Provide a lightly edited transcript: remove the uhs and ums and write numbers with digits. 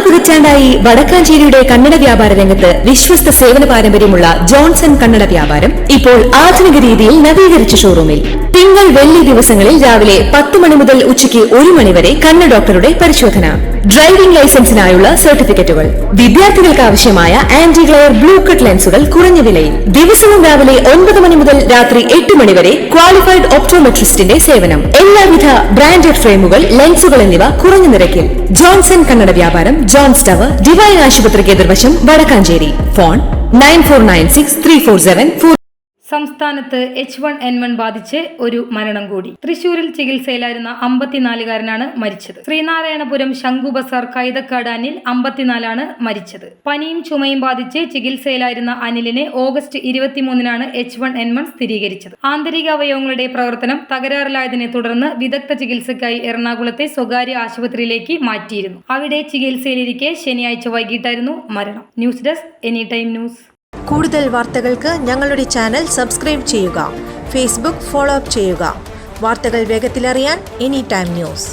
പതിറ്റാണ്ടായി വടക്കാഞ്ചേരിയുടെ കന്നഡ വ്യാപാര രംഗത്ത് വിശ്വസ്ത സേവന പാരമ്പര്യമുള്ള ജോൺസൺ കന്നഡ വ്യാപാരം ഇപ്പോൾ ആധുനിക രീതിയിൽ നവീകരിച്ച ഷോറൂമിൽ തിങ്കൾ വെള്ളി ദിവസങ്ങളിൽ രാവിലെ 10 മണി മുതൽ ഉച്ചയ്ക്ക് 1 മണി വരെ കണ്ണ് ഡോക്ടറുടെ പരിശോധന, ഡ്രൈവിംഗ് ലൈസൻസിനായുള്ള സർട്ടിഫിക്കറ്റുകൾ, വിദ്യാർത്ഥികൾക്ക് ആവശ്യമായ ആന്റി ഗ്ലെയർ ബ്ലൂ കട്ട് ലെൻസുകൾ കുറഞ്ഞ വിലയിൽ, ദിവസവും രാവിലെ 9 മണി മുതൽ രാത്രി 8 മണി വരെ ക്വാളിഫൈഡ് ഒപ്റ്റോമെട്രിസ്റ്റിന്റെ സേവനം, എല്ലാവിധ ബ്രാൻഡഡ് ഫ്രെയിമുകൾ, ലെൻസുകൾ എന്നിവ കുറഞ്ഞ നിരക്കിൽ. ജോൺസൺ കന്നഡ വ്യാപാരം, ജോൺസ് ടവർ, ഡിവൈൻ ആശുപത്രിക്ക് എതിർവശം, വടക്കാഞ്ചേരി. ഫോൺ 94963474. സംസ്ഥാനത്ത് H1N1 ബാധിച്ച് ഒരു മരണം കൂടി. തൃശൂരിൽ ചികിത്സയിലായിരുന്ന 54-കാരനാണ് മരിച്ചത്. ശ്രീനാരായണപുരം ശംഖു ബസാർ കൈതക്കാട് അനിൽ 54 മരിച്ചത്. പനിയും ചുമയും ബാധിച്ച് ചികിത്സയിലായിരുന്ന അനിലിന് ഓഗസ്റ്റ് 23 H1N1 സ്ഥിരീകരിച്ചത്. ആന്തരിക അവയവങ്ങളുടെ പ്രവർത്തനം തകരാറിലായതിനെ തുടർന്ന് വിദഗ്ധ ചികിത്സയ്ക്കായി എറണാകുളത്തെ സ്വകാര്യ ആശുപത്രിയിലേക്ക് മാറ്റിയിരുന്നു. അവിടെ ചികിത്സയിലിരിക്കെ ശനിയാഴ്ച വൈകിട്ടായിരുന്നു മരണം. News desk any time news. കൂടുതൽ വാർത്തകൾക്ക് ഞങ്ങളുടെ ചാനൽ സബ്സ്ക്രൈബ് ചെയ്യുക. ഫേസ്ബുക്ക് ഫോളോ അപ്പ് ചെയ്യുക. വാർത്തകൾ വേഗത്തിലറിയാൻ എനി ടൈം ന്യൂസ്.